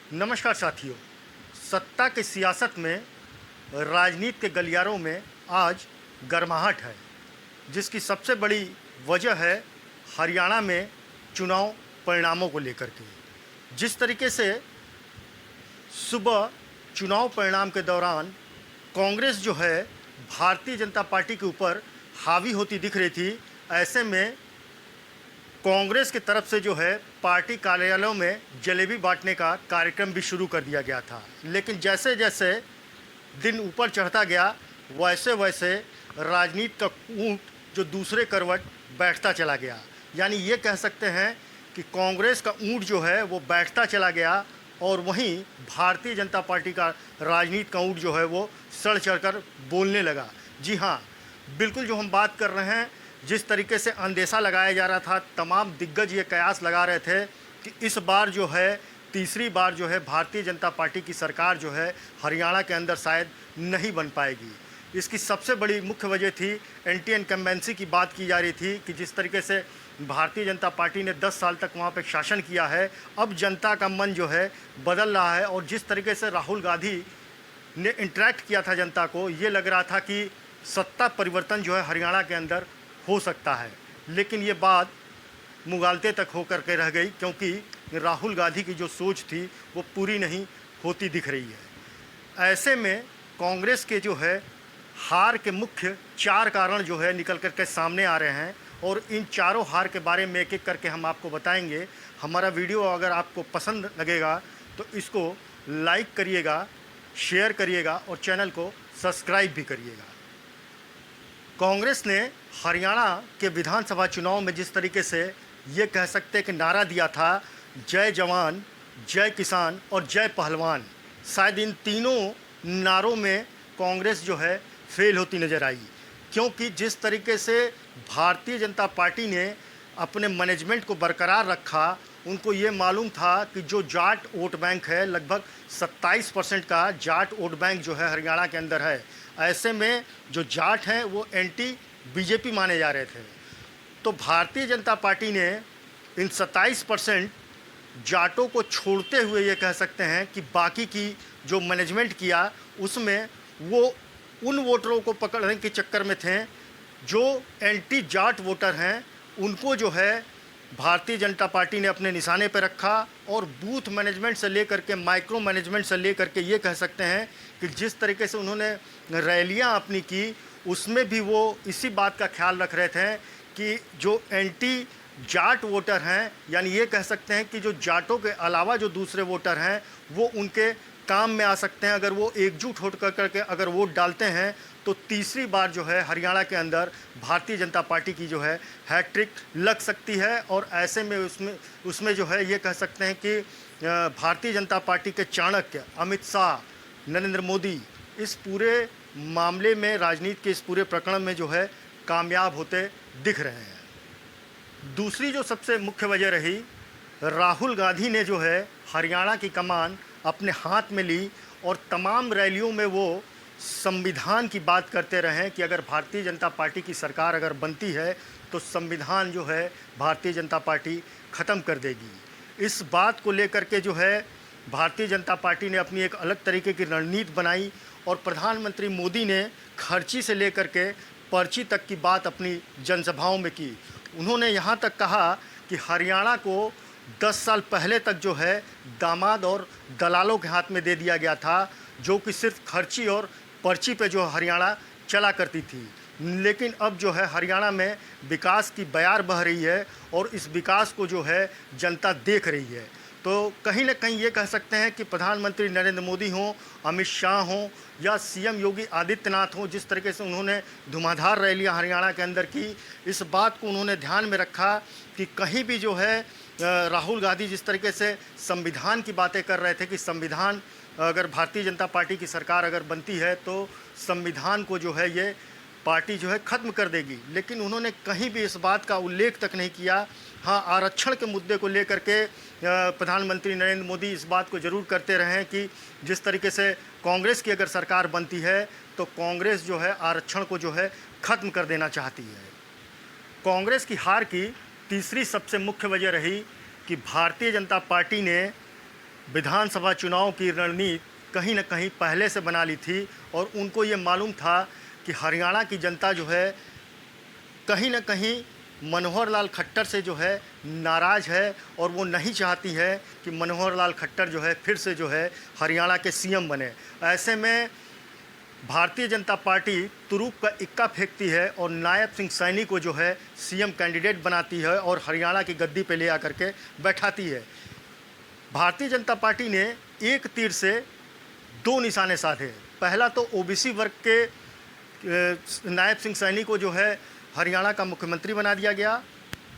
नमस्कार साथियों। सत्ता की सियासत में, राजनीति के गलियारों में आज गर्माहट है, जिसकी सबसे बड़ी वजह है हरियाणा में चुनाव परिणामों को लेकर के। जिस तरीके से सुबह चुनाव परिणाम के दौरान कांग्रेस जो है भारतीय जनता पार्टी के ऊपर हावी होती दिख रही थी, ऐसे में कांग्रेस की तरफ से जो है पार्टी कार्यालयों में जलेबी बांटने का कार्यक्रम भी शुरू कर दिया गया था। लेकिन जैसे जैसे दिन ऊपर चढ़ता गया, वैसे वैसे राजनीति का ऊंट जो दूसरे करवट बैठता चला गया। यानी ये कह सकते हैं कि कांग्रेस का ऊंट जो है वो बैठता चला गया और वहीं भारतीय जनता पार्टी का राजनीति का ऊंट जो है वो सड़ चढ़कर बोलने लगा। जी हाँ, बिल्कुल जो हम बात कर रहे हैं, जिस तरीके से अंदेशा लगाया जा रहा था, तमाम दिग्गज ये कयास लगा रहे थे कि इस बार जो है तीसरी बार जो है भारतीय जनता पार्टी की सरकार जो है हरियाणा के अंदर शायद नहीं बन पाएगी। इसकी सबसे बड़ी मुख्य वजह थी एंटी इनकम्बेंसी की बात की जा रही थी कि जिस तरीके से भारतीय जनता पार्टी ने 10 साल तक वहाँ पर शासन किया है, अब जनता का मन जो है बदल रहा है। और जिस तरीके से राहुल गांधी ने इंटरेक्ट किया था जनता को, ये लग रहा था कि सत्ता परिवर्तन जो है हरियाणा के अंदर हो सकता है। लेकिन ये बात मुगालते तक होकर के रह गई, क्योंकि राहुल गांधी की जो सोच थी वो पूरी नहीं होती दिख रही है। ऐसे में कांग्रेस के जो है हार के मुख्य 4 कारण जो है निकल कर के सामने आ रहे हैं, और इन चारों हार के बारे में एक एक करके हम आपको बताएंगे। हमारा वीडियो अगर आपको पसंद लगेगा तो इसको लाइक करिएगा, शेयर करिएगा और चैनल को सब्सक्राइब भी करिएगा। कांग्रेस ने हरियाणा के विधानसभा चुनाव में जिस तरीके से ये कह सकते हैं कि नारा दिया था, जय जवान, जय किसान और जय पहलवान, शायद इन तीनों नारों में कांग्रेस जो है फेल होती नज़र आई। क्योंकि जिस तरीके से भारतीय जनता पार्टी ने अपने मैनेजमेंट को बरकरार रखा, उनको ये मालूम था कि जो जाट वोट बैंक है, लगभग 27% का जाट वोट बैंक जो है हरियाणा के अंदर है। ऐसे में जो जाट हैं वो एंटी बीजेपी माने जा रहे थे। तो भारतीय जनता पार्टी ने इन 27% जाटों को छोड़ते हुए ये कह सकते हैं कि बाकी की जो मैनेजमेंट किया, उसमें वो उन वोटरों को पकड़ने के चक्कर में थे जो एंटी जाट वोटर हैं। उनको जो है भारतीय जनता पार्टी ने अपने निशाने पर रखा, और बूथ मैनेजमेंट से लेकर के माइक्रो मैनेजमेंट से लेकर के ये कह सकते हैं कि जिस तरीके से उन्होंने रैलियां अपनी की, उसमें भी वो इसी बात का ख्याल रख रहे थे कि जो एंटी जाट वोटर हैं, यानी ये कह सकते हैं कि जो जाटों के अलावा जो दूसरे वोटर हैं वो उनके काम में आ सकते हैं। अगर वो एकजुट हो करके अगर वोट डालते हैं तो तीसरी बार जो है हरियाणा के अंदर भारतीय जनता पार्टी की जो है हैट्रिक लग सकती है। और ऐसे में उसमें जो है ये कह सकते हैं कि भारतीय जनता पार्टी के चाणक्य अमित शाह, नरेंद्र मोदी इस पूरे मामले में, राजनीति के इस पूरे प्रकरण में जो है कामयाब होते दिख रहे हैं। दूसरी जो सबसे मुख्य वजह रही, राहुल गांधी ने जो है हरियाणा की कमान अपने हाथ में ली और तमाम रैलियों में वो संविधान की बात करते रहे कि अगर भारतीय जनता पार्टी की सरकार अगर बनती है तो संविधान जो है भारतीय जनता पार्टी ख़त्म कर देगी। इस बात को लेकर के जो है भारतीय जनता पार्टी ने अपनी एक अलग तरीके की रणनीति बनाई, और प्रधानमंत्री मोदी ने खर्ची से लेकर के पर्ची तक की बात अपनी जनसभाओं में की। उन्होंने यहाँ तक कहा कि हरियाणा को 10 साल पहले तक जो है दामाद और दलालों के हाथ में दे दिया गया था, जो कि सिर्फ खर्ची और पर्ची पे जो हरियाणा चला करती थी। लेकिन अब जो है हरियाणा में विकास की बयार बह रही है, और इस विकास को जो है जनता देख रही है। तो कहीं ना कहीं ये कह सकते हैं कि प्रधानमंत्री नरेंद्र मोदी हों, अमित शाह हों या सीएम योगी आदित्यनाथ हों, जिस तरीके से उन्होंने धुआंधार रैलियां हरियाणा के अंदर की, इस बात को उन्होंने ध्यान में रखा कि कहीं भी जो है राहुल गांधी जिस तरीके से संविधान की बातें कर रहे थे कि संविधान, अगर भारतीय जनता पार्टी की सरकार अगर बनती है तो संविधान को जो है ये पार्टी जो है ख़त्म कर देगी, लेकिन उन्होंने कहीं भी इस बात का उल्लेख तक नहीं किया। हाँ, आरक्षण के मुद्दे को लेकर के प्रधानमंत्री नरेंद्र मोदी इस बात को ज़रूर करते रहे कि जिस तरीके से कांग्रेस की अगर सरकार बनती है तो कांग्रेस जो है आरक्षण को जो है ख़त्म कर देना चाहती है। कांग्रेस की हार की तीसरी सबसे मुख्य वजह रही कि भारतीय जनता पार्टी ने विधानसभा चुनाव की रणनीति कहीं न कहीं पहले से बना ली थी और उनको ये मालूम था कि हरियाणा की जनता जो है कहीं न कहीं मनोहर लाल खट्टर से जो है नाराज़ है और वो नहीं चाहती है कि मनोहर लाल खट्टर जो है फिर से जो है हरियाणा के सीएम बने। ऐसे में भारतीय जनता पार्टी तुरुप का इक्का फेंकती है और नायब सिंह सैनी को जो है सीएम कैंडिडेट बनाती है और हरियाणा की गद्दी पे ले आकर के बैठाती है। भारतीय जनता पार्टी ने एक तीर से दो निशाने साधे। पहला तो ओबीसी वर्ग के नायब सिंह सैनी को जो है हरियाणा का मुख्यमंत्री बना दिया गया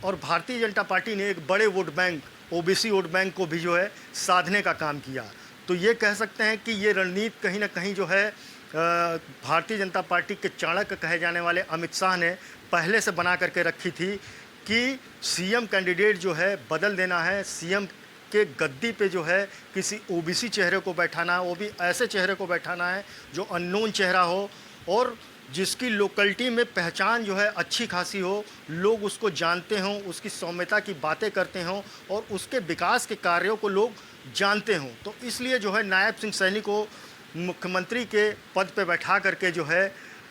और भारतीय जनता पार्टी ने एक बड़े vote bank OBC vote bank को भी जो है साधने का काम किया। तो ये कह सकते हैं कि ये रणनीति कहीं ना कहीं जो है भारतीय जनता पार्टी के चाणक्य कहे जाने वाले अमित शाह ने पहले से बना करके रखी थी कि सीएम कैंडिडेट जो है बदल देना है, सीएम के गद्दी पे जो है किसी ओबीसी चेहरे को बैठाना है, वो भी ऐसे चेहरे को बैठाना है जो अननोन चेहरा हो और जिसकी लोकलिटी में पहचान जो है अच्छी खासी हो, लोग उसको जानते हों, उसकी सौम्यता की बातें करते हों और उसके विकास के कार्यों को लोग जानते हों। तो इसलिए जो है नायब सिंह सैनी को मुख्यमंत्री के पद पे बैठा करके जो है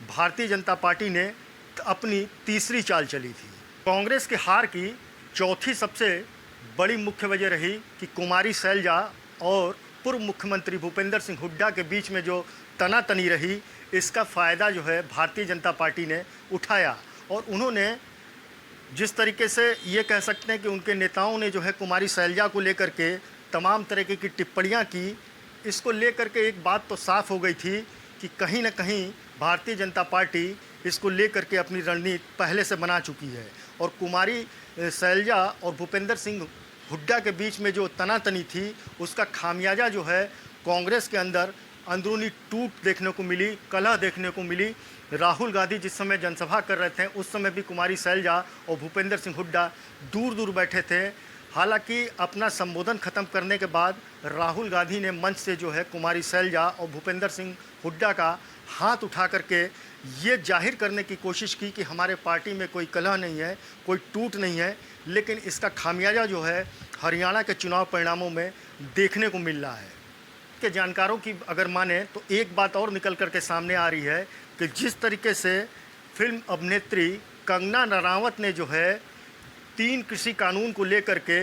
भारतीय जनता पार्टी ने अपनी तीसरी चाल चली थी। कांग्रेस के हार की चौथी सबसे बड़ी मुख्य वजह रही कि कुमारी शैलजा और पूर्व मुख्यमंत्री भूपेंद्र सिंह हुड्डा के बीच में जो तनातनी रही, इसका फ़ायदा जो है भारतीय जनता पार्टी ने उठाया और उन्होंने जिस तरीके से ये कह सकते हैं कि उनके नेताओं ने जो है कुमारी शैलजा को लेकर के तमाम तरीके की टिप्पणियां की, इसको लेकर के एक बात तो साफ़ हो गई थी कि कहीं ना कहीं भारतीय जनता पार्टी इसको लेकर के अपनी रणनीति पहले से बना चुकी है और कुमारी शैलजा और भूपेंद्र सिंह हुड्डा के बीच में जो तनातनी थी उसका खामियाजा जो है कांग्रेस के अंदर अंदरूनी टूट देखने को मिली, कलह देखने को मिली। राहुल गांधी जिस समय जनसभा कर रहे थे उस समय भी कुमारी शैलजा और भूपेंद्र सिंह हुड्डा दूर दूर बैठे थे। हालांकि अपना संबोधन ख़त्म करने के बाद राहुल गांधी ने मंच से जो है कुमारी शैलजा और भूपेंद्र सिंह हुड्डा का हाथ उठा करके ये जाहिर करने की कोशिश की कि हमारे पार्टी में कोई कलह नहीं है, कोई टूट नहीं है, लेकिन इसका खामियाजा जो है हरियाणा के चुनाव परिणामों में देखने को मिल रहा है। के जानकारों की अगर माने तो एक बात और निकल करके सामने आ रही है कि जिस तरीके से फिल्म अभिनेत्री कंगना रनावत ने जो है 3 कृषि कानून को लेकर के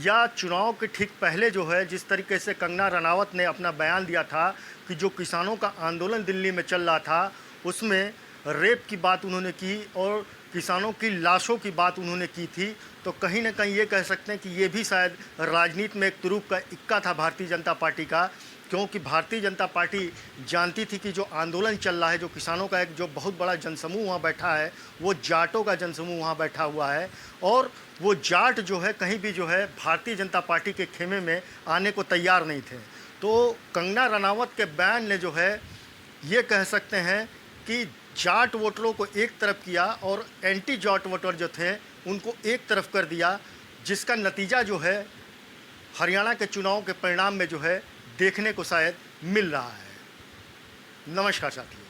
या चुनाव के ठीक पहले जो है जिस तरीके से कंगना रनावत ने अपना बयान दिया था कि जो किसानों का आंदोलन दिल्ली में चल रहा था उसमें रेप की बात उन्होंने की और किसानों की लाशों की बात उन्होंने की थी, तो कहीं ना कहीं ये कह सकते हैं कि ये भी शायद राजनीति में एक तुरुप का इक्का था भारतीय जनता पार्टी का, क्योंकि भारतीय जनता पार्टी जानती थी कि जो आंदोलन चल रहा है, जो किसानों का एक जो बहुत बड़ा जनसमूह वहाँ बैठा है, वो जाटों का जनसमूह वहाँ बैठा हुआ है और वो जाट जो है कहीं भी जो है भारतीय जनता पार्टी के खेमे में आने को तैयार नहीं थे। तो कंगना रनावत के बयान ने जो है ये कह सकते हैं कि जाट वोटरों को एक तरफ किया और एंटी जाट वोटर जो थे उनको एक तरफ कर दिया, जिसका नतीजा जो है हरियाणा के चुनाव के परिणाम में जो है देखने को शायद मिल रहा है। नमस्कार साथियों।